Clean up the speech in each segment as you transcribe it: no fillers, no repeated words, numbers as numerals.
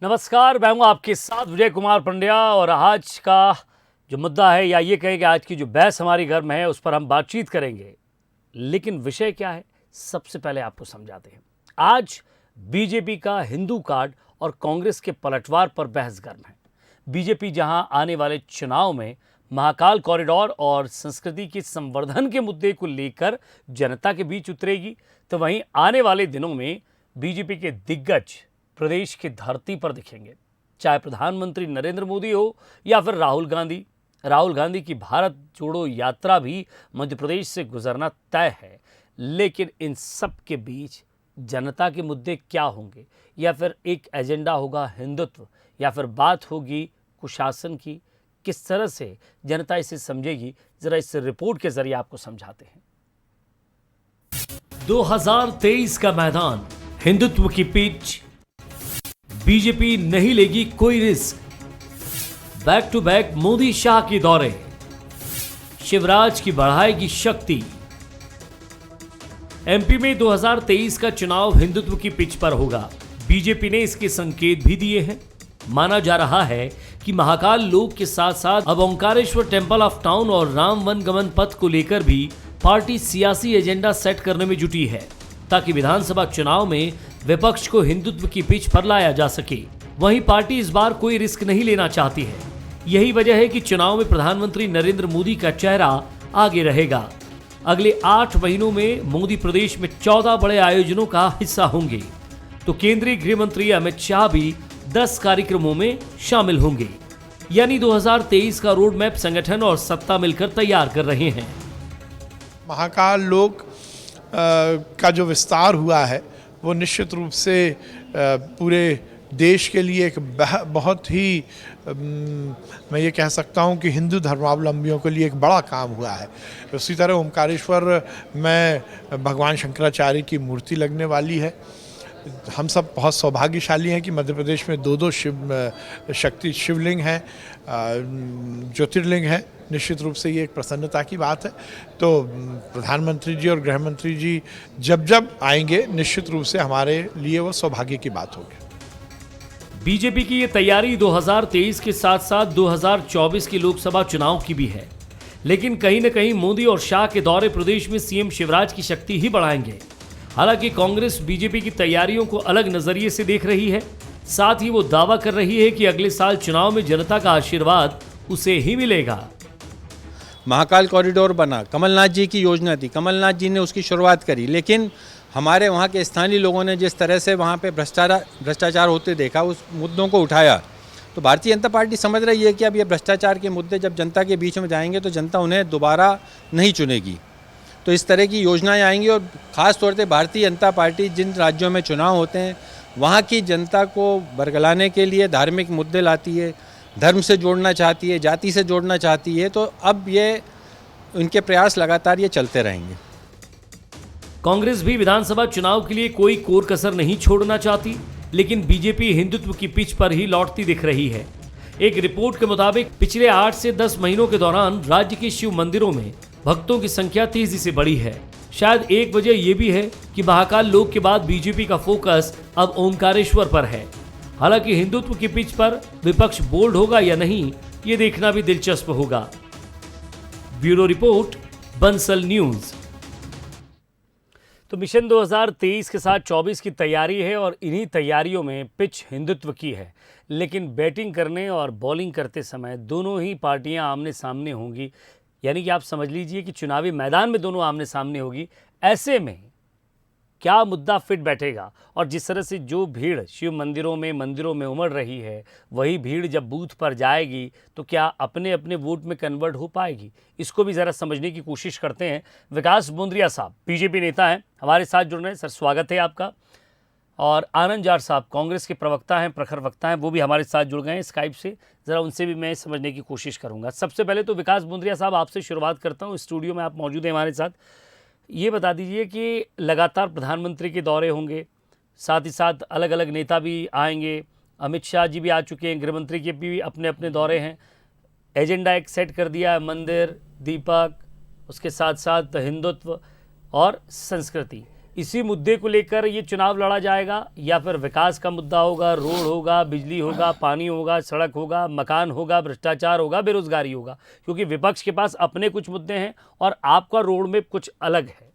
नमस्कार, मैं हूं आपके साथ विजय कुमार पंड्या और आज का जो मुद्दा है या ये कहें कि आज की जो बहस हमारी घर में है उस पर हम बातचीत करेंगे। लेकिन विषय क्या है, सबसे पहले आपको समझाते हैं। आज बीजेपी का हिंदू कार्ड और कांग्रेस के पलटवार पर बहस गर्म है। बीजेपी जहां आने वाले चुनाव में महाकाल कॉरिडोर और संस्कृति के संवर्धन के मुद्दे को लेकर जनता के बीच उतरेगी, तो वहीं आने वाले दिनों में बीजेपी के दिग्गज प्रदेश की धरती पर दिखेंगे। चाहे प्रधानमंत्री नरेंद्र मोदी हो या फिर राहुल गांधी की भारत जोड़ो यात्रा भी मध्य प्रदेश से गुजरना तय है। लेकिन इन सब के बीच जनता के मुद्दे क्या होंगे, या फिर एक एजेंडा होगा हिंदुत्व, या फिर बात होगी कुशासन की, किस तरह से जनता इसे समझेगी, जरा इस रिपोर्ट के जरिए आपको समझाते हैं। 2023 का मैदान, हिंदुत्व की पिच, बीजेपी नहीं लेगी कोई risk. Back to back Modi Shah के दौरे, शिवराज की बढ़ाएगी शक्ति। एमपी में 2023 का चुनाव हिंदुत्व की पिच पर होगा। बीजेपी ने इसके संकेत भी दिए हैं। माना जा रहा है कि महाकाल लोक के साथ साथ अब ओंकारेश्वर टेंपल ऑफ टाउन और राम वन गमन पथ को लेकर भी पार्टी सियासी एजेंडा सेट करने में जुटी है, ताकि विधानसभा चुनाव में विपक्ष को हिंदुत्व की पिच पर लाया जा सके। वहीं पार्टी इस बार कोई रिस्क नहीं लेना चाहती है। यही वजह है कि चुनाव में प्रधानमंत्री नरेंद्र मोदी का चेहरा आगे रहेगा। अगले 8 महीनों में मोदी प्रदेश में 14 बड़े आयोजनों का हिस्सा होंगे, तो केंद्रीय गृह मंत्री अमित शाह भी 10 कार्यक्रमों में शामिल होंगे। यानी 2023 का रोड मैप संगठन और सत्ता मिलकर तैयार कर रहे हैं। महाकाल लोक का जो विस्तार हुआ है वो निश्चित रूप से पूरे देश के लिए एक बहुत ही मैं ये कह सकता हूँ कि हिंदू धर्मावलंबियों के लिए एक बड़ा काम हुआ है। उसी तरह ओमकारेश्वर में भगवान शंकराचार्य की मूर्ति लगने वाली है। हम सब बहुत सौभाग्यशाली हैं कि मध्य प्रदेश में दो शक्ति शिवलिंग हैं, ज्योतिर्लिंग हैं। निश्चित रूप से ये एक प्रसन्नता की बात है। तो प्रधानमंत्री जी और गृह मंत्री जी जब आएंगे, निश्चित रूप से हमारे लिए वो सौभाग्य की बात होगी। बीजेपी की ये तैयारी 2023 के साथ साथ 2024 के लोकसभा चुनाव की भी है। लेकिन कहीं न कहीं मोदी और शाह के दौरे प्रदेश में सीएम शिवराज की शक्ति ही बढ़ाएंगे। हालांकि कांग्रेस बीजेपी की तैयारियों को अलग नजरिए से देख रही है। साथ ही वो दावा कर रही है कि अगले साल चुनाव में जनता का आशीर्वाद उसे ही मिलेगा। महाकाल कॉरिडोर बना, कमलनाथ जी की योजना थी, कमलनाथ जी ने उसकी शुरुआत करी, लेकिन हमारे वहाँ के स्थानीय लोगों ने जिस तरह से वहाँ पे भ्रष्टाचार होते देखा, उस मुद्दों को उठाया। तो भारतीय जनता पार्टी समझ रही है कि अब ये भ्रष्टाचार के मुद्दे जब जनता के बीच में जाएंगे तो जनता उन्हें दोबारा नहीं चुनेगी। तो इस तरह की योजनाएं आएंगी और ख़ास तौर पे भारतीय जनता पार्टी जिन राज्यों में चुनाव होते हैं वहाँ की जनता को बरगलाने के लिए धार्मिक मुद्दे लाती है, धर्म से जोड़ना चाहती है, जाति से जोड़ना चाहती है। तो अब ये उनके प्रयास लगातार ये चलते रहेंगे। कांग्रेस भी विधानसभा चुनाव के लिए कोई कोर कसर नहीं छोड़ना चाहती, लेकिन बीजेपी हिंदुत्व की पिच पर ही लौटती दिख रही है। एक रिपोर्ट के मुताबिक पिछले 8 से 10 महीनों के दौरान राज्य के शिव मंदिरों में भक्तों की संख्या तेजी से बढ़ी है। शायद एक वजह यह भी है कि महाकाल लोक के बाद बीजेपी का फोकस अब ओंकारेश्वर पर है। हालांकि हिंदुत्व की पिच पर विपक्ष बोल्ड होगा या नहीं, ये देखना भी दिलचस्प होगा। Bureau report, Bansal news. तो मिशन 2023 के साथ 24 की तैयारी है और इन्हीं तैयारियों में पिच हिंदुत्व की है। लेकिन बैटिंग करने और बॉलिंग करते समय दोनों ही पार्टियां आमने सामने होंगी, यानी कि आप समझ लीजिए कि चुनावी मैदान में दोनों आमने सामने होगी। ऐसे में क्या मुद्दा फिट बैठेगा, और जिस तरह से जो भीड़ शिव मंदिरों में उमड़ रही है, वही भीड़ जब बूथ पर जाएगी तो क्या अपने अपने वोट में कन्वर्ट हो पाएगी, इसको भी ज़रा समझने की कोशिश करते हैं। विकास बोंद्रिया साहब बीजेपी नेता हैं, हमारे साथ जुड़ रहे हैं। सर, स्वागत है आपका। और आनंद जाट साहब कांग्रेस के प्रवक्ता हैं, प्रखर वक्ता हैं, वो भी हमारे साथ जुड़ गए हैं स्काइप से। ज़रा उनसे भी मैं समझने की कोशिश करूँगा। सबसे पहले तो विकास बोंद्रिया साहब आपसे शुरुआत करता हूँ। स्टूडियो में आप मौजूद हैं हमारे साथ। ये बता दीजिए कि लगातार प्रधानमंत्री के दौरे होंगे, साथ ही साथ अलग अलग नेता भी आएंगे। अमित शाह जी भी आ चुके हैं, गृह मंत्री के भी अपने अपने दौरे हैं। एजेंडा एक सेट कर दिया है, मंदिर, दीपक, उसके साथ साथ हिंदुत्व और संस्कृति। इसी मुद्दे को लेकर ये चुनाव लड़ा जाएगा या फिर विकास का मुद्दा होगा, रोड होगा, बिजली होगा, पानी होगा, सड़क होगा, मकान होगा, भ्रष्टाचार होगा, बेरोजगारी होगा? क्योंकि विपक्ष के पास अपने कुछ मुद्दे हैं और आपका रोड मैप कुछ अलग है।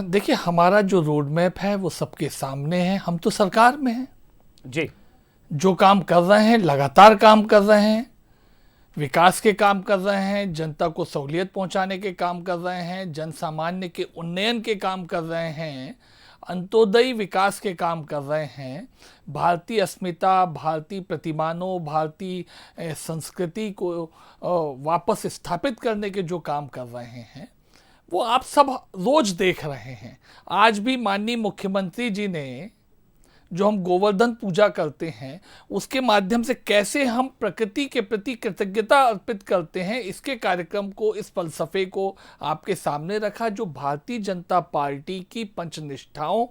देखिए, हमारा जो रोड मैप है वो सबके सामने है। हम तो सरकार में हैं जी, जो काम कर रहे हैं लगातार काम कर रहे हैं, विकास के काम कर रहे हैं, जनता को सहूलियत पहुंचाने के काम कर रहे हैं, जन सामान्य के उन्नयन के काम कर रहे हैं, अंत्योदयी विकास के काम कर रहे हैं, भारतीय अस्मिता, भारतीय प्रतिमानों, भारतीय संस्कृति को वापस स्थापित करने के जो काम कर रहे हैं वो आप सब रोज देख रहे हैं। आज भी माननीय मुख्यमंत्री जी ने जो हम गोवर्धन पूजा करते हैं उसके माध्यम से कैसे हम प्रकृति के प्रति कृतज्ञता अर्पित करते हैं, इसके कार्यक्रम को, इस फलसफे को आपके सामने रखा, जो भारतीय जनता पार्टी की पंचनिष्ठाओं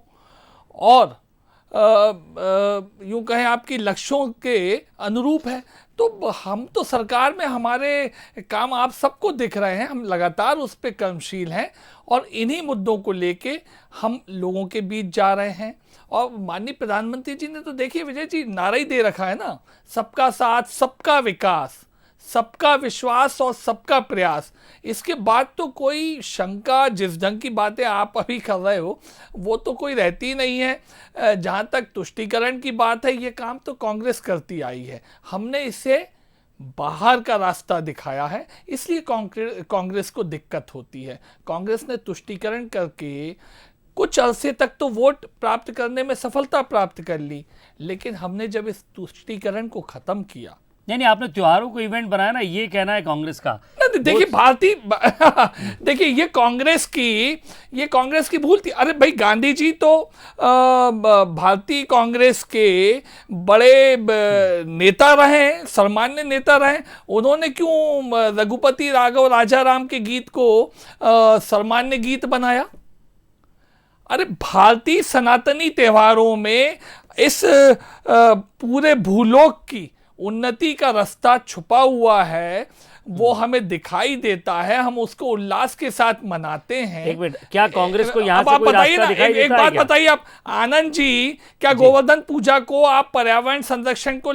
और यूं कहें आपकी लक्ष्यों के अनुरूप है। तो हम तो सरकार में, हमारे काम आप सबको दिख रहे हैं, हम लगातार उस पर कर्मशील हैं और इन्हीं मुद्दों को लेके हम लोगों के बीच जा रहे हैं। और माननीय प्रधानमंत्री जी ने तो देखिए विजय जी नारा ही दे रखा है ना, सबका साथ, सबका विकास, सबका विश्वास और सबका प्रयास। इसके बाद तो कोई शंका, जिस ढंग की बातें आप अभी कर रहे हो वो तो कोई रहती नहीं है। जहाँ तक तुष्टीकरण की बात है, ये काम तो कांग्रेस करती आई है, हमने इसे बाहर का रास्ता दिखाया है, इसलिए कांग्रेस को दिक्कत होती है। कांग्रेस ने तुष्टीकरण करके कुछ अरसे तक तो वोट प्राप्त करने में सफलता प्राप्त कर ली, लेकिन हमने जब इस तुष्टीकरण को खत्म किया, नहीं आपने त्योहारों को इवेंट बनाया ना, ये कहना है कांग्रेस का। देखिए भारतीय देखिए ये कांग्रेस की भूल थी। अरे भाई, गांधी जी तो भारतीय कांग्रेस के बड़े नेता रहे, सर्वमान्य नेता रहे। उन्होंने क्यों रघुपति राघव राजाराम के गीत को सर्वमान्य गीत बनाया? अरे भारतीय सनातनी त्योहारों में इस पूरे भूलोक की उन्नति का रास्ता छुपा हुआ है, वो हमें दिखाई देता है, हम उसको उल्लास के साथ मनाते हैं। एक मिनट, क्या कांग्रेस को यहाँ से आप कोई बताइए रास्ता ना, दिखाई एक देता है बात क्या? बताइए आप, आनंद जी, क्या गोवर्धन पूजा को आप पर्यावरण संरक्षण को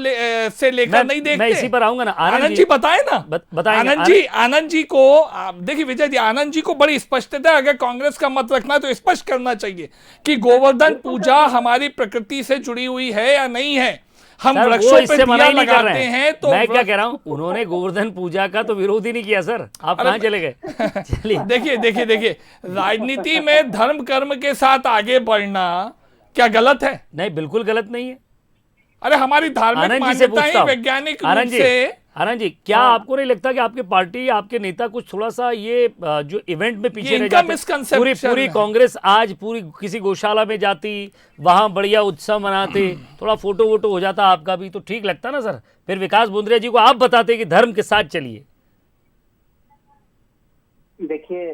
से लेकर नहीं देखते? मैं इसी पर आऊंगा ना। आनंद जी बताए ना, बताएंगे। आनंद जी को देखिए विजय जी, आनंद जी को बड़ी स्पष्टता, अगर कांग्रेस का मत रखना तो स्पष्ट करना चाहिए कि गोवर्धन पूजा हमारी प्रकृति से जुड़ी हुई है या नहीं है। हम वृक्षों पे दिया लगाते हैं तो मैं क्या कह रहा हूं, उन्होंने गोवर्धन पूजा का तो विरोध ही नहीं किया सर, आप कहां चले गए? चलिए देखिए राजनीति में धर्म कर्म के साथ आगे बढ़ना क्या गलत है? नहीं, बिल्कुल गलत नहीं है। अरे हमारी धार्मिक मान्यताएं वैज्ञानिक रूप से। आनंद जी, क्या आपको नहीं लगता कि आपके पार्टी, आपके नेता कुछ थोड़ा सा ये जो इवेंट में पीछे रह जाते हैं? पूरी कांग्रेस आज पूरी किसी गौशाला में जाती, वहां बढ़िया उत्सव मनाते, थोड़ा फोटो वोटो हो जाता आपका भी, तो ठीक लगता ना सर? फिर विकास बोंद्रिया जी को आप बताते कि धर्म के साथ चलिए। देखिए,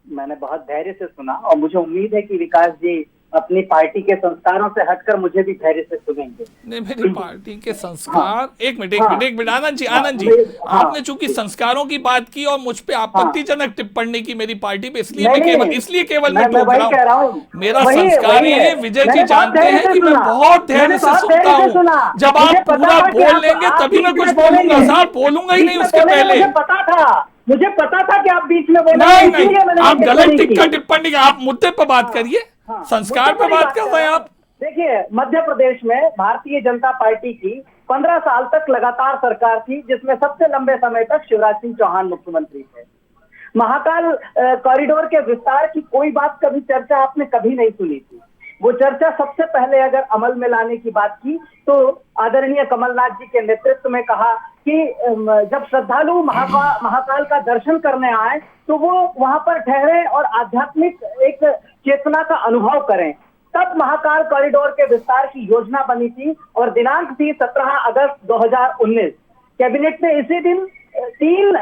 मैंने बहुत धैर्य से सुना और मुझे उम्मीद है कि विकास जी अपनी पार्टी के संस्कारों से हटकर मुझे भी धैर्य से सुनेंगे। नहीं, मेरी पार्टी के संस्कार, एक मिनट आनंद जी, आपने चूंकि संस्कारों की बात की और मुझ पे आपत्तिजनक टिप्पणी की मेरी पार्टी पे, इसलिए केवल मैं टोक रहा हूँ। मेरा संस्कार ये है, विजय जी जानते हैं कि मैं बहुत धैर्य से सुनता हूँ। जब आप पूरा बोल लेंगे तभी मैं कुछ बोलूंगा, साहब बोलूंगा ही नहीं उसके पहले। मुझे पता था कि आप बीच में नहीं, आप गलत टिप्पणी, आप मुद्दे पर बात करिए, संस्कार पर बात कर रहे हैं आप। देखिए, मध्य प्रदेश में भारतीय जनता पार्टी की 15 साल तक लगातार सरकार थी, जिसमें सबसे लंबे समय तक शिवराज सिंह चौहान मुख्यमंत्री थे। महाकाल कॉरिडोर के विस्तार की कोई बात, कभी चर्चा आपने कभी नहीं सुनी थी। वो चर्चा सबसे पहले अगर अमल में लाने की बात की तो आदरणीय कमलनाथ जी के नेतृत्व में कहा कि जब श्रद्धालु महाकाल का दर्शन करने आए तो वो वहां पर ठहरे और आध्यात्मिक एक चेतना का अनुभव करें। तब महाकाल कॉरिडोर के विस्तार की योजना बनी थी और दिनांक थी 17 अगस्त 2019। कैबिनेट ने इसी दिन 3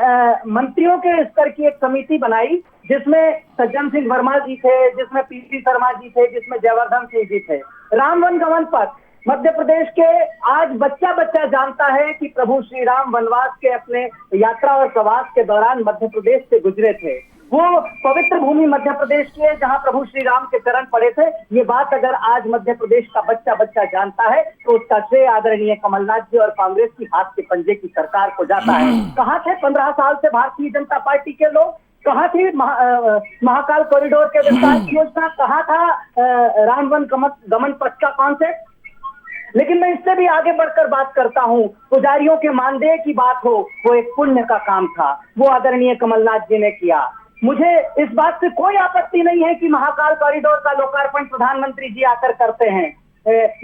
मंत्रियों के स्तर की एक समिति बनाई, जिसमें सज्जन सिंह वर्मा जी थे, जिसमें पीसी शर्मा जी थे, जिसमें जयवर्धन सिंह जी थे। राम वन गमन पथ मध्य प्रदेश के आज बच्चा बच्चा जानता है कि प्रभु श्री राम वनवास के अपने यात्रा और प्रवास के दौरान मध्य प्रदेश से गुजरे थे। वो पवित्र भूमि मध्य प्रदेश की है जहां प्रभु श्री राम के चरण पड़े थे। ये बात अगर आज मध्य प्रदेश का बच्चा बच्चा जानता है तो उसका श्रेय आदरणीय कमलनाथ जी और कांग्रेस की हाथ के पंजे की सरकार को जाता है। कहाँ थे 15 साल से भारतीय जनता पार्टी के लोग? कहाँ थी महाकाल कॉरिडोर के विस्तार की योजना? कहाँ था राम वन गमन पथ का कॉन्सेप्ट? लेकिन मैं इससे भी आगे बढ़कर बात करता हूँ, पुजारियों के मानदेय की बात हो, वो एक पुण्य का काम था, वो आदरणीय कमलनाथ जी ने किया। मुझे इस बात से कोई आपत्ति नहीं है कि महाकाल कॉरिडोर का लोकार्पण प्रधानमंत्री जी आकर करते हैं,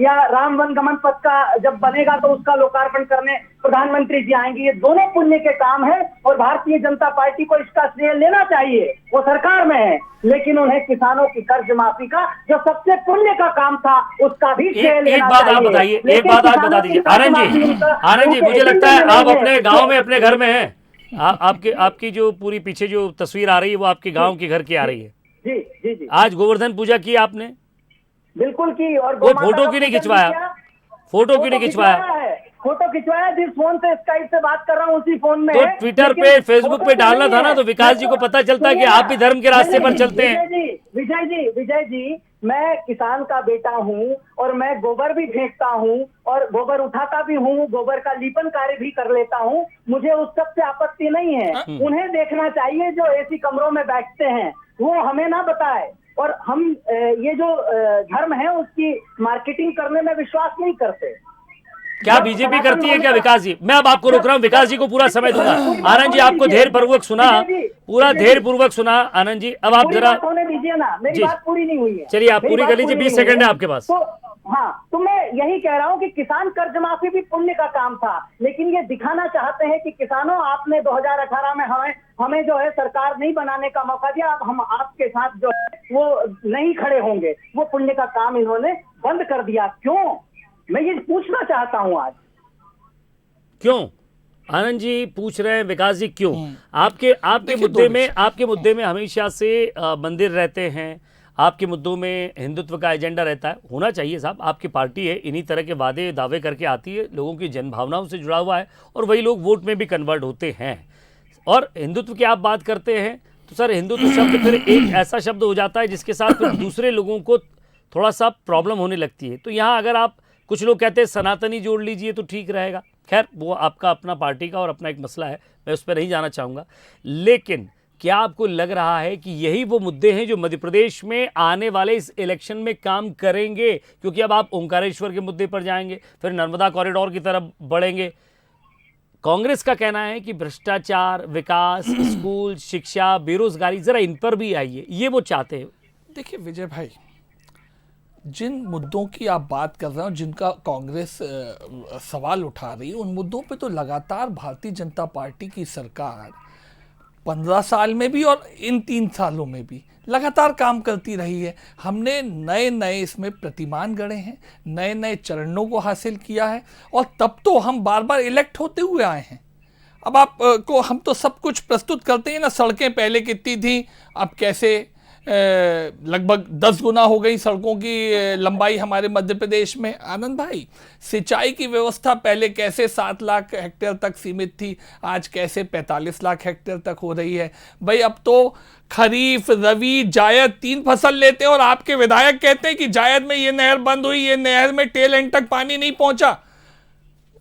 या राम वन गमन पथ का जब बनेगा तो उसका लोकार्पण करने प्रधानमंत्री जी आएंगे। ये दोनों पुण्य के काम है और भारतीय जनता पार्टी को इसका श्रेय लेना चाहिए, वो सरकार में है। लेकिन उन्हें किसानों की कर्ज माफी का जो सबसे पुण्य का काम था उसका भी श्रेय लेना चाहिए। एक बात आप बताइए, एक बात आप बता दीजिए आनंद जी, मुझे लगता है आप अपने गाँव में अपने घर में हैं। आपकी जो पूरी पीछे जो तस्वीर आ रही है वो आपके गांव के घर की आ रही है। जी जी जी। आज गोवर्धन पूजा की आपने? बिल्कुल की। और वो फोटो क्यों नहीं खिंचवाया? फोटो क्यों नहीं खिंचवाया? फोटो खिंचवाया जिस फोन से स्काइप से बात कर रहा हूँ उसी फोन में। तो ट्विटर पे फेसबुक पे डालना था ना, तो विकास जी को पता चलता है कि आप भी धर्म के रास्ते पर चलते हैं। विजय जी, मैं किसान का बेटा हूँ और मैं गोबर भी फेंकता हूँ और गोबर उठाता भी हूँ, गोबर का लीपन कार्य भी कर लेता हूँ। मुझे उस सब से आपत्ति नहीं है। उन्हें देखना चाहिए जो एसी कमरों में बैठते हैं, वो हमें ना बताए। और हम ये जो धर्म है उसकी मार्केटिंग करने में विश्वास नहीं करते। क्या बीजेपी करती है क्या विकास जी? मैं अब आपको रोक रहा हूँ, विकास जी को पूरा समय दूंगा। आनंद जी आपको धैर्य पूर्वक सुना, पूरा धैर्य पूर्वक सुना। आनंद जी अब आप जरा होने दीजिए ना, मेरी बात पूरी नहीं हुई है। चलिए आप पूरी कर लीजिए, 20 सेकंड है आपके पास। हाँ, तो मैं यही कह रहा हूँ कि किसान कर्ज माफी भी पुण्य का काम था, लेकिन ये दिखाना चाहते हैं कि किसानों आपने 2018 में हमें जो है सरकार नहीं बनाने का मौका दिया, अब हम आपके साथ जो है वो नहीं खड़े होंगे। वो पुण्य का काम इन्होंने बंद कर दिया। क्यों? मैं ये पूछना चाहता हूँ आज। क्यों आनंद जी पूछ रहे हैं, विकास जी क्यों? आपके मुद्दे में हमेशा से मंदिर रहते हैं, आपके मुद्दों में हिंदुत्व का एजेंडा रहता है। होना चाहिए साहब, आपकी पार्टी है, इन्हीं तरह के दावे करके आती है, लोगों की जनभावनाओं से जुड़ा हुआ है और वही लोग वोट में भी कन्वर्ट होते हैं। और हिंदुत्व की आप बात करते हैं तो सर हिंदुत्व शब्द फिर एक ऐसा शब्द हो जाता है जिसके साथ फिर दूसरे लोगों को थोड़ा सा प्रॉब्लम होने लगती है। तो यहाँ अगर आप, कुछ लोग कहते हैं सनातनी जोड़ लीजिए तो ठीक रहेगा। खैर वो आपका अपना पार्टी का और अपना एक मसला है, मैं उस पर नहीं जाना चाहूँगा। लेकिन क्या आपको लग रहा है कि यही वो मुद्दे हैं जो मध्य प्रदेश में आने वाले इस इलेक्शन में काम करेंगे? क्योंकि अब आप ओंकारेश्वर के मुद्दे पर जाएंगे, फिर नर्मदा कॉरिडोर की तरफ बढ़ेंगे। कांग्रेस का कहना है कि भ्रष्टाचार, विकास, स्कूल, शिक्षा, बेरोजगारी, जरा इन पर भी आइए, ये वो चाहते हैं। देखिए विजय भाई, जिन मुद्दों की आप बात कर रहे हो, जिनका कांग्रेस सवाल उठा रही है, उन मुद्दों पे तो लगातार भारतीय जनता पार्टी की सरकार 15 साल में भी और इन 3 सालों में भी लगातार काम करती रही है। हमने नए नए इसमें प्रतिमान गढ़े हैं, नए नए चरणों को हासिल किया है और तब तो हम बार बार इलेक्ट होते हुए आए हैं। अब आप को हम तो सब कुछ प्रस्तुत करते हैं ना, सड़कें पहले कितनी थी, अब कैसे लगभग 10 गुना हो गई सड़कों की लंबाई हमारे मध्य प्रदेश में। आनंद भाई, सिंचाई की व्यवस्था पहले कैसे 7 लाख हेक्टेयर तक सीमित थी, आज कैसे 45 लाख हेक्टेयर तक हो रही है। भाई अब तो खरीफ, रबी, जायद 3 फसल लेते हैं और आपके विधायक कहते हैं कि जायद में ये नहर बंद हुई, ये नहर में टेल एंड तक पानी नहीं पहुंचा।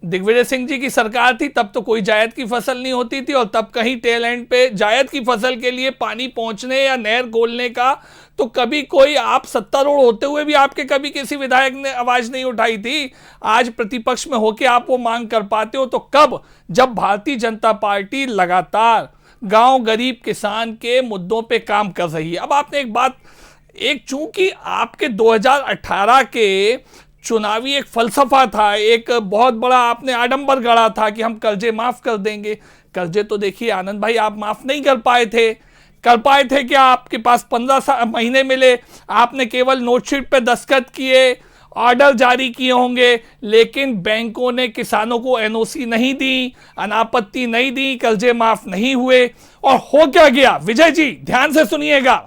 दिग्विजय सिंह जी की सरकार थी तब तो कोई जायद की फसल नहीं होती थी और तब कहीं टेल एंड पे जायद की फसल के लिए पानी पहुंचने या नहर खोलने का तो कभी कोई, आप सत्तारूढ़ होते हुए भी आपके कभी किसी विधायक ने आवाज नहीं उठाई थी। आज प्रतिपक्ष में होकर आप वो मांग कर पाते हो तो कब? जब भारतीय जनता पार्टी लगातार गांव, गरीब, किसान के मुद्दों पे काम कर रही है। अब आपने एक बात, चूंकि आपके 2018 के चुनावी एक फलसफा था, एक बहुत बड़ा आपने आडंबर गढ़ा था कि हम कर्जे माफ कर देंगे। कर्जे तो देखिए आनंद भाई आप माफ नहीं कर पाए थे। क्या आपके पास 15 महीने मिले, आपने केवल नोटशीट पे दस्तखत किए, ऑर्डर जारी किए होंगे, लेकिन बैंकों ने किसानों को एनओसी नहीं दी, अनापत्ति नहीं दी, कर्जे माफ नहीं हुए। और हो क्या गया विजय जी, ध्यान से सुनिएगा।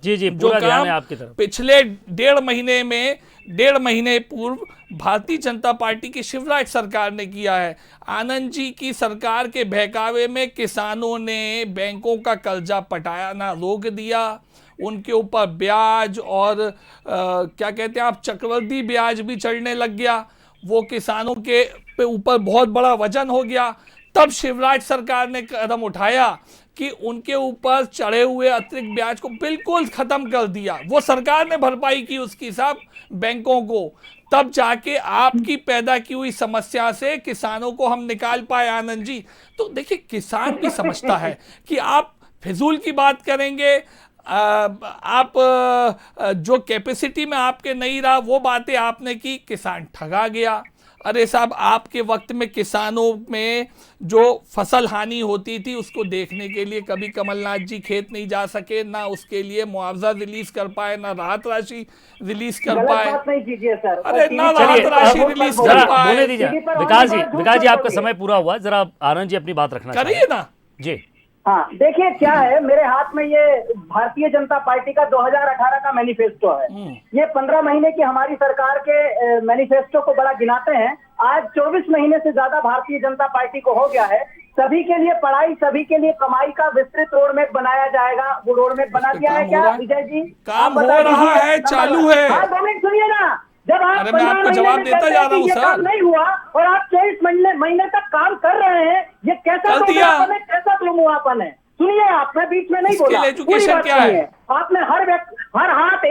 जी, जो काम आपकी तरफ पिछले 1.5 महीने में 1.5 महीने पूर्व भारतीय जनता पार्टी की शिवराज सरकार ने किया है। आनंद जी की सरकार के बहकावे में किसानों ने बैंकों का कर्जा पटाना रोक दिया, उनके ऊपर ब्याज और क्या कहते हैं आप, चक्रवृद्धि ब्याज भी चढ़ने लग गया। वो किसानों के पे ऊपर बहुत बड़ा वजन हो गया। तब शिवराज सरकार ने कदम उठाया कि उनके ऊपर चढ़े हुए अतिरिक्त ब्याज को बिल्कुल खत्म कर दिया। वो सरकार ने भरपाई की उसकी सब बैंकों को। तब जाके आपकी पैदा की हुई समस्या से किसानों को हम निकाल पाए आनंद जी। तो देखिए, किसान भी समझता है कि आप फिजूल की बात करेंगे, आप जो कैपेसिटी में आपके नहीं रहा वो बातें आपने की, किसान ठगा गया। अरे साहब, आपके वक्त में किसानों में जो फसल हानि होती थी उसको देखने के लिए कभी कमलनाथ जी खेत नहीं जा सके, ना उसके लिए मुआवजा रिलीज कर पाए, ना राहत राशि रिलीज कर पाए। बात नहीं कीजिए सर। अरे ना राहत राशि रिलीज कर जरा पाए। बोलने दीजिए विकास जी आपका समय पूरा हुआ, जरा आनंद जी अपनी बात रखना करिए ना जी। हाँ, देखिए क्या है, मेरे हाथ में ये भारतीय जनता पार्टी का 2018 का मैनिफेस्टो है। ये 15 महीने की हमारी सरकार के मैनिफेस्टो को बड़ा गिनाते हैं। आज 24 महीने से ज्यादा भारतीय जनता पार्टी को हो गया है। सभी के लिए पढ़ाई, सभी के लिए कमाई का विस्तृत रोडमैप बनाया जाएगा। वो रोडमैप बना दिया है क्या विजय जी? काम हो रहा है, चालू है। हाँ, 2 मिनट सुनिए ना। जब आप अरे मैं आपको जवाब देता जा रहा हूँ सर। काम नहीं हुआ और आप 24 महीने तक काम कर रहे हैं, ये कैसा दोगलापन है, कैसा दोमुआपन है? सुनिए आप, मैं बीच में नहीं बोला। एजुकेशन क्या है? आपने हर हाथ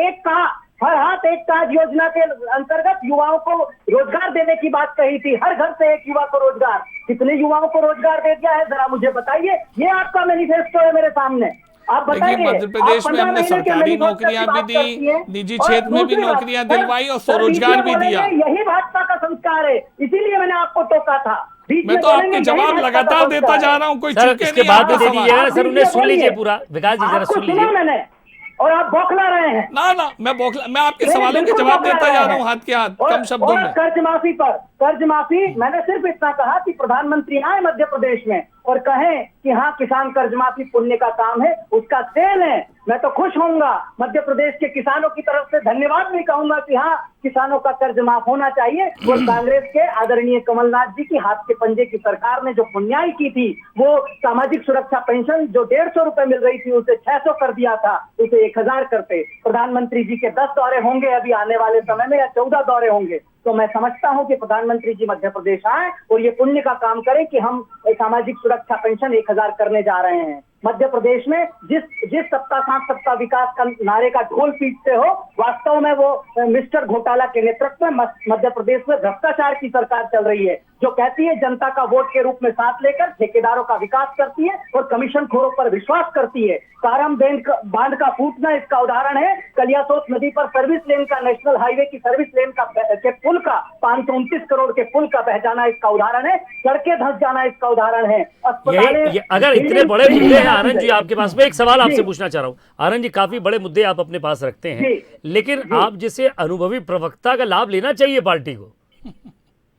एक काज योजना के अंतर्गत युवाओं को रोजगार देने की बात कही थी। हर घर से एक युवा को रोजगार। कितने युवाओं को रोजगार दे दिया है, जरा मुझे बताइए। ये आपका मैनिफेस्टो है मेरे सामने, आप बताइए। मध्य प्रदेश में हमने सरकारी नौकरियां भी दी, निजी क्षेत्र में भी नौकरियां दिलवाई और स्वरोजगार भी दिया। यही भाजपा का संस्कार है, इसीलिए मैंने आपको टोका था। मैं तो आपके जवाब लगातार देता जा रहा हूँ, कोई सर चुके इसके नहीं बाद में आपके दे सवाल। दीजिएगा सर, उन्हें सुन लीजिए पूरा। विकास जी जरा आपको सुन सुना लीजिए। मैंने, और आप बौखला रहे हैं। ना मैं आपके सवालों के जवाब देता जा रहा हूँ हाथ के हाथ, कम शब्दों में। कर्ज माफी मैंने सिर्फ इतना कहा कि प्रधानमंत्री आए मध्य प्रदेश में और कहें कि हाँ, किसान कर्ज माफी पुण्य का काम है, उसका सेल है। मैं तो खुश होऊंगा। मध्य प्रदेश के किसानों की तरफ से धन्यवाद भी कहूंगा कि हाँ, किसानों का कर्ज माफ होना चाहिए। और कांग्रेस के आदरणीय कमलनाथ जी की हाथ के पंजे की सरकार ने जो पुण्याई की थी, वो सामाजिक सुरक्षा पेंशन जो 150 रुपए मिल रही थी उसे 600 कर दिया था, उसे 1000 करते। प्रधानमंत्री जी के 10 दौरे होंगे अभी आने वाले समय में, या 14 दौरे होंगे। तो मैं समझता हूं कि प्रधानमंत्री जी मध्य प्रदेश आए और ये पुण्य का काम करें कि हम सामाजिक सुरक्षा पेंशन 1000 करने जा रहे हैं। मध्य प्रदेश में जिस सबका साथ सबका विकास का नारे का ढोल पीटते हो, वास्तव में वो मिस्टर घोटाला के नेतृत्व में मध्य प्रदेश में भ्रष्टाचार की सरकार चल रही है, जो कहती है जनता का वोट के रूप में साथ लेकर ठेकेदारों का विकास करती है और कमीशन खोरों पर विश्वास करती है। काराम बांध का फूटना इसका उदाहरण है। कलियासोत नदी पर सर्विस लेन का, नेशनल हाईवे की सर्विस लेन का के पुल का 529 करोड़ के पुल का बह जाना इसका उदाहरण है। सड़कें धंस जाना इसका उदाहरण है। अगर इतने बड़े मुद्दे हैं आनंद जी आपके पास, में एक सवाल आपसे पूछना चाह रहा हूँ। आनंद जी, काफी बड़े मुद्दे आप अपने पास रखते हैं, लेकिन आप जैसे अनुभवी प्रवक्ता का लाभ लेना चाहिए पार्टी को।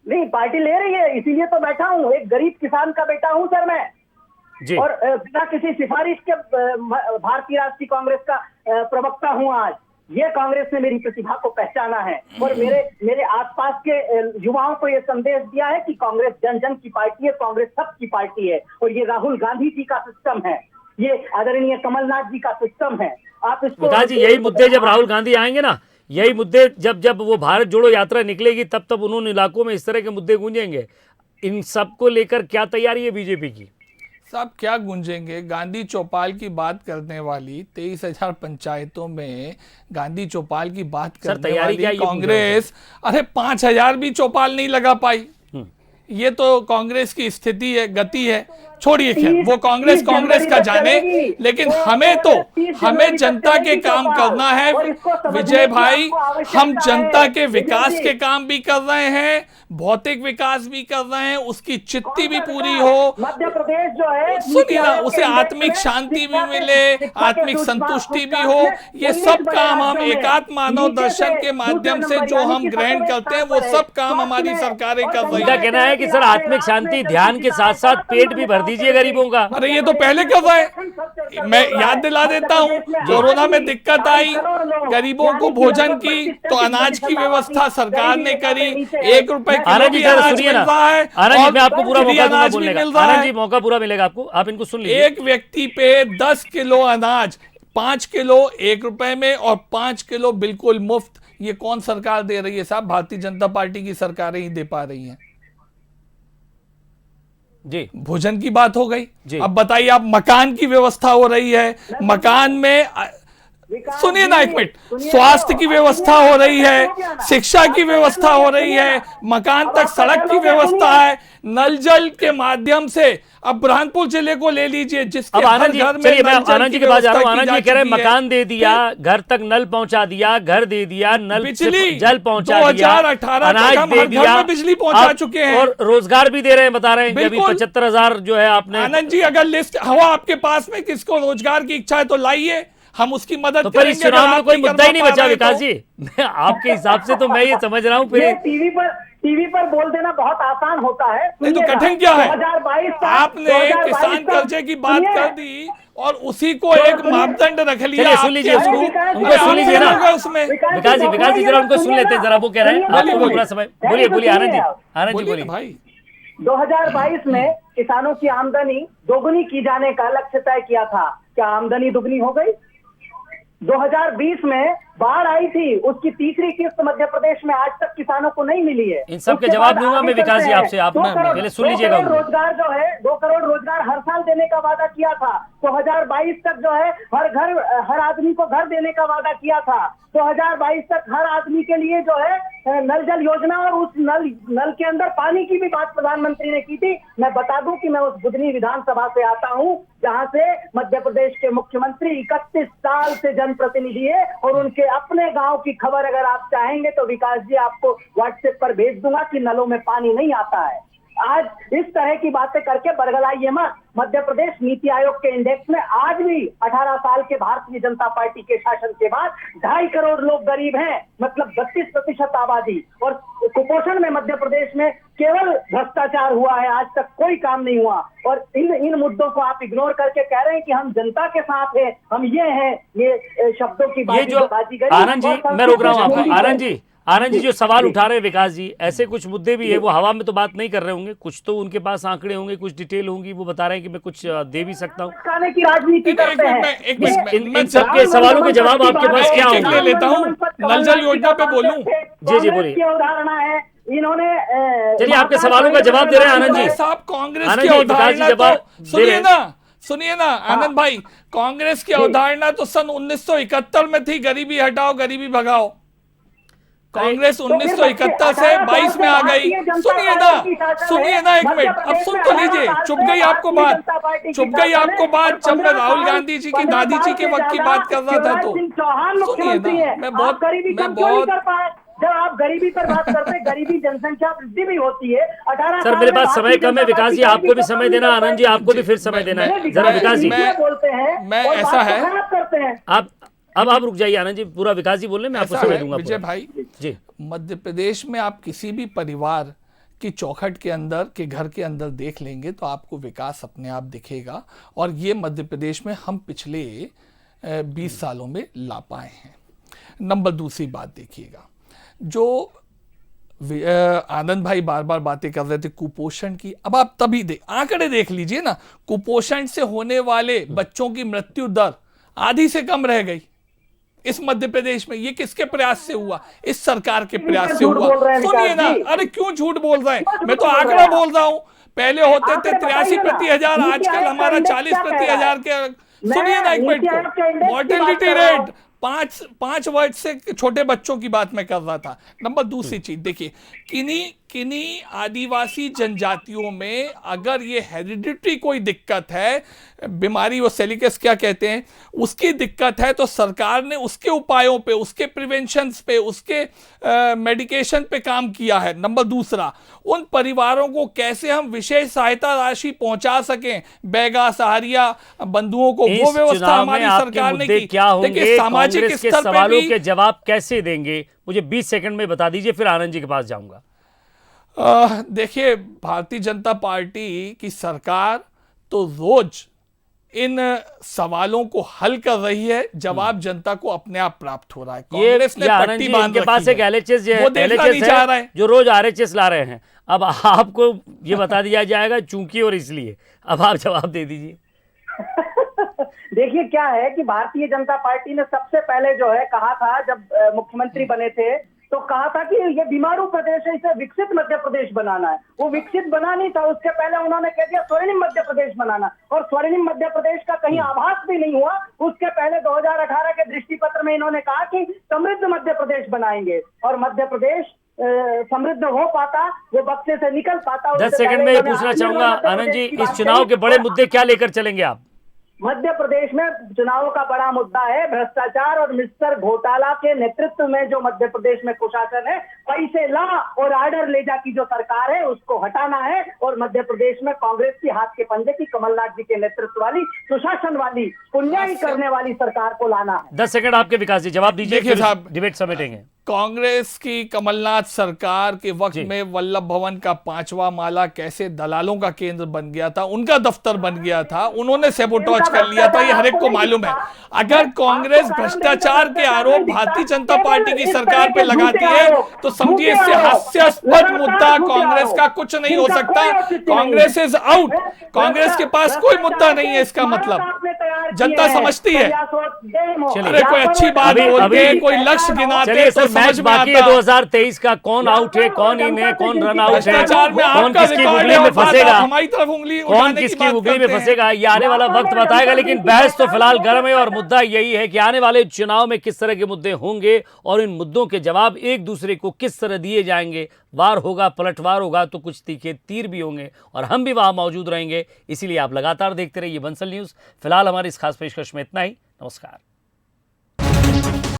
नहीं, पार्टी ले रही है, इसीलिए तो बैठा हूँ। एक गरीब किसान का बेटा हूँ सर मैं जी। और बिना किसी सिफारिश के भारतीय राष्ट्रीय कांग्रेस का प्रवक्ता हूँ आज। ये कांग्रेस ने मेरी प्रतिभा को पहचाना है और मेरे आसपास के युवाओं को ये संदेश दिया है कि कांग्रेस जन जन की पार्टी है, कांग्रेस सबकी पार्टी है। और ये राहुल गांधी जी का सिस्टम है, ये आदरणीय कमलनाथ जी का सिस्टम है। आप इसको विकास जी, यही मुद्दे जब राहुल गांधी आएंगे ना, यही मुद्दे जब वो भारत जोड़ो यात्रा निकलेगी, तब उन्होंने इलाकों में इस तरह के मुद्दे गूंजेंगे। इन सब को लेकर क्या तैयारी है बीजेपी की? सब क्या गूंजेंगे? गांधी चौपाल की बात करने वाली 23,000 पंचायतों में गांधी चौपाल की बात करने वाली कांग्रेस, अरे 5,000 भी चौपाल नहीं लगा पाई। ये तो कांग्रेस की स्थिति है, गति है। छोड़िए, खैर वो कांग्रेस का जाने, लेकिन हमें जनता के काम करना है विजय भाई। हम जनता के विकास के काम भी कर रहे हैं, भौतिक विकास भी कर रहे हैं, उसकी चिट्ठी भी पूरी हो। मध्य प्रदेश जो है, सुनिए ना, उसे आत्मिक शांति भी मिले, आत्मिक संतुष्टि भी हो। ये सब काम हम एकात्म मानव दर्शन के माध्यम से जो हम ग्रहण करते हैं, वो सब काम हमारी सरकारें कर रही है। कहना है कि सर, आत्मिक शांति ध्यान के साथ साथ पेट भी भर दीजिए गरीबों का। अरे ये तो पहले कर रहा है। मैं याद दिला देता हूँ, कोरोना में दिक्कत आई, गरीबों को भोजन की, तो अनाज की व्यवस्था सरकार ने करी। 1 रुपए किलो भी अनाज मिल रहा है। आनंद जी, मैं आपको पूरा मौका दूंगा अनाज भी बोलने मिल का। रहा आनंद है। जी, मौका पूरा मिलेगा आपको, आप इनको सुन लीजिए। एक व्यक्ति पे 10 किलो अनाज, 5 किलो 1 रुपए में और 5 किलो बिल्कुल मुफ्त। ये कौन सरकार दे रही है साहब? भारतीय जनता पार्टी की सरकारें ही दे पा रही हैं। जी, भोजन की बात हो गई। जी। अब बताइए, आप मकान की व्यवस्था हो रही है, मकान में सुनिए ना एक मिनट, स्वास्थ्य की व्यवस्था हो रही है, शिक्षा की व्यवस्था हो रही है, मकान तक सड़क की व्यवस्था है, नल जल के माध्यम से। अब बुरहानपुर जिले को ले लीजिए, जिसके अब आनंद जी, घर में चलिए मैं नल जल आनंद जी की के पास जा रहा हूँ। व्यवस्था आनंद की जी जा कह रहे हैं चुकी है। मकान दे दिया, घर तक नल पहुंचा दिया, घर दे दिया, नल बिजली से जल पहुंचा दिया, 2018 तक अनाज हम दे हर घर दिया, में बिजली पहुंचा आप- चुके हैं। और रोजगार भी दे रहे हैं, बता रहे हैं कि अभी बिल्कुल। 75,000 जो है आपने। आनंद जी, अगर लिस्ट हवा आपके पास में, किसको रोजगार की इच्छा है तो लाइए, हम उसकी मदद तो फिर इस करेंगे। चुनाव अगर में आप कोई मुद्दा ही नहीं करवा बचा पा रहे विकास तो। जी। मैं आपके हिसाब से तो मैं ये समझ रहा हूँ फिर ये टीवी पर बोल देना बहुत आसान होता है। नहीं तो सुनिएगा, कठिन क्या है? 2022 आपने किसान कर्जे की बात कर दी और उसी को एक मापदंड रख लिया। चलिए, सुन लीजिए उसको, उनको सुन लीजिए ना। उसमें विकास जी जरा उनको सुन लेते हैं जरा, वो कह रहे हैं आपको भी पूरा समय। बोलिए बोलिए आनंद जी, आनंद जी बोलिए। भाई, 2022 में किसानों की आमदनी दोगुनी की जाने का लक्ष्य तय किया था। क्या आमदनी दुगनी हो गई? 2020 में बाढ़ आई थी, उसकी तीसरी किस्त मध्य प्रदेश में आज तक किसानों को नहीं मिली है। इन सब के उसके जवाब बाद दूंगा आगे मैं विकास जी चलते हैं। आपसे, आप 2 करोड़ पहले सुन लीजिएगा 2 करोड़ उनको। रोजगार जो है, 2 करोड़ रोजगार हर साल देने का वादा किया था। 2022 तक जो है हर आदमी को घर देने का वादा किया था। 2022 तक हर आदमी के लिए जो है नल जल योजना, और उस नल के अंदर पानी की भी बात प्रधानमंत्री ने की थी। मैं बता दूं कि मैं उस बुधनी विधानसभा से आता हूं, जहां से मध्य प्रदेश के मुख्यमंत्री 31 साल से जनप्रतिनिधि है, और उनके अपने गांव की खबर अगर आप चाहेंगे तो विकास जी आपको व्हाट्सएप पर भेज दूंगा कि नलों में पानी नहीं आता है। आज इस तरह की बातें करके बरगलाइए मत। मध्य प्रदेश नीति आयोग के इंडेक्स में आज भी 18 साल के भारतीय जनता पार्टी के शासन के बाद 2.5 करोड़ लोग गरीब हैं, मतलब 32% आबादी। और कुपोषण में मध्य प्रदेश में केवल भ्रष्टाचार हुआ है, आज तक कोई काम नहीं हुआ। और इन मुद्दों को आप इग्नोर करके कह रहे हैं कि हम जनता के साथ हैं, हम ये हैं, ये शब्दों की ये जो आनंद जी, मैं रोक रहा हूँ आपको। आनंद जी जो सवाल उठा रहे हैं विकास जी, ऐसे कुछ मुद्दे भी है, वो हवा में तो बात नहीं कर रहे होंगे, कुछ तो उनके पास आंकड़े होंगे, कुछ डिटेल होंगी, वो बता रहे हैं कि मैं कुछ दे भी सकता हूँ। की राजनीति करते हैं। इन सबके सवालों के जवाब आपके पास क्या ले होंगे? लेता हूँ, नल जल योजना पे बोलूं। जी बोलिए। उदाहरण है इन्होंने। चलिए आपके सवालों का जवाब दे रहे हैं आनंद जी। साहब, कांग्रेस आनंद की जी, विकास जी अवधारणा जवाब तो दे रहे हैं। सुनिए ना आनंद भाई, कांग्रेस की अवधारणा तो सन 1971 में थी, गरीबी हटाओ गरीबी भगाओ। कांग्रेस 1971 से 22 में आ गई। सुनिए ना एक मिनट, अब सुन तो लीजिए। चुप गई आपको बात, जब मैं राहुल गांधी जी की दादी जी के वक्त की बात कर रहा था तो सुनिए ना। मैं बहुत जब आप गरीबी पर बात करते हैं, गरीबी जनसंख्या वृद्धि भी होती है। 18 सर मेरे पास समय कम है विकास जी, आपको भी समय देना, आनंद जी आपको भी फिर समय देना है। जरा विकास जी बोलते हैं, मैं ऐसा है, करते हैं आप अब आप रुक जाइए आनंद जी, पूरा विकास जी बोल रहे हैं, मैं आपको समय दूंगा। विजय भाई जी, मध्य प्रदेश में आप किसी भी परिवार की चौखट के अंदर के घर के अंदर देख लेंगे तो आपको विकास अपने आप दिखेगा। और ये मध्य प्रदेश में हम पिछले 20 सालों में ला पाए हैं। नंबर दूसरी बात देखिएगा, जो आनंद भाई बार बार बातें कर रहे थे कुपोषण की, अब आप तभी आंकड़े देख लीजिए ना। कुपोषण से होने वाले बच्चों की मृत्यु दर आधी से कम रह गई इस मध्य प्रदेश में। ये किसके प्रयास से हुआ? इस सरकार के प्रयास से हुआ। सुनिए ना, अरे क्यों झूठ बोल रहे हैं? मैं तो आंकड़ा बोल रहा हूं। पहले होते थे 83 प्रति हजार, आजकल हमारा 40 प्रति हजार के। सुनिए ना एक मिनट को, मॉर्टेलिटी रेट 5 वर्ष से छोटे बच्चों की बात मैं कर रहा था। नंबर दूसरी चीज देखिए, किन्हीं आदिवासी जनजातियों में अगर ये हेरिडिटरी कोई दिक्कत है, बीमारी, वो सेलिकस क्या कहते हैं, उसकी दिक्कत है, तो सरकार ने उसके उपायों पे, उसके प्रिवेंशन पे, उसके मेडिकेशन पे काम किया है। नंबर दूसरा, उन परिवारों को कैसे हम विशेष सहायता राशि पहुंचा सकें, बैगा सहारिया बंधुओं को, वो व्यवस्था हमारी सरकार ने की। क्या होंगे सामाजिक कांग्रेस के सवालों के जवाब कैसे देंगे? मुझे 20 सेकंड में बता दीजिए, फिर आनंद जी के पास जाऊंगा। देखिए, भारतीय जनता पार्टी की सरकार तो रोज इन सवालों को हल कर रही है, जवाब जनता को अपने आप प्राप्त हो रहा है। कांग्रेस ने आनंद पट्टी जी, बांध इनके रखी पास है, एक एलएचएस वो देखना नहीं चाह रहा है। जो रोज आरएचएस ला रहे हैं, अब आपको ये बता दिया जाएगा चूंकि और इसलिए। अब आप जवाब दे दीजिए। देखिए क्या है कि भारतीय जनता पार्टी ने सबसे पहले जो है कहा था, जब मुख्यमंत्री बने थे तो कहा था कि ये बीमारू प्रदेश है, इसे विकसित मध्य प्रदेश बनाना है। वो विकसित बना नहीं था, उसके पहले उन्होंने कह दिया स्वर्णिम मध्य प्रदेश बनाना, और स्वर्णिम मध्य प्रदेश का कहीं आभास भी नहीं हुआ। उसके पहले 2018 के दृष्टि पत्र में इन्होंने कहा कि समृद्ध मध्य प्रदेश बनाएंगे, और मध्य प्रदेश समृद्ध हो पाता, वो बक्से से निकल पाता। 10 सेकंड में ये पूछना चाहूंगा आनंद जी, इस चुनाव के बड़े मुद्दे क्या लेकर चलेंगे आप? मध्य प्रदेश में चुनाव का बड़ा मुद्दा है भ्रष्टाचार और मिस्टर घोटाला के नेतृत्व में जो मध्य प्रदेश में कुशासन है, पैसे ला और आर्डर ले जा की जो सरकार है उसको हटाना है, और मध्य प्रदेश में कांग्रेस की हाथ के पंजे की कमलनाथ जी के नेतृत्व वाली सुशासन वाली पुण्याई करने वाली सरकार को लाना है। 10 सेकंड आपके विकास जी, जवाब दीजिए, देखिए साहब, डिबेट समेटेंगे। कांग्रेस की कमलनाथ सरकार के वक्त में वल्लभ भवन का 5वां माला कैसे दलालों का केंद्र बन गया था, उनका दफ्तर बन गया था, उन्होंने सेबोटॉज कर लिया था, ये हर एक को मालूम है। अगर कांग्रेस भ्रष्टाचार के आरोप भारतीय जनता पार्टी की सरकार पे लगाती है तो समझिए इससे हास्यास्पद मुद्दा कांग्रेस का कुछ नहीं हो सकता। कांग्रेस इज आउट, कांग्रेस के पास कोई मुद्दा नहीं है, इसका मतलब जनता समझती है। अरे कोई अच्छी बात बोलते हैं, कोई लक्ष्य गिनाते तो मैच बाकी है 2023 का, कौन आउट है, कौन इन है, कौन रन आउट है, कौन किसकी उंगली में फंसेगा, कौन किसकी उंगली में फंसेगा, ये आने वाला वक्त बताएगा। लेकिन बहस तो फिलहाल गर्म है, और मुद्दा यही है कि आने वाले चुनाव में किस तरह के मुद्दे होंगे और इन मुद्दों के जवाब एक दूसरे को किस तरह दिए जाएंगे। वार होगा, पलटवार होगा, तो कुछ तीखे तीर भी होंगे, और हम भी वहां मौजूद रहेंगे। इसीलिए आप लगातार देखते रहिए बंसल न्यूज। फिलहाल हमारी इस खास पेशकश में इतना ही। नमस्कार।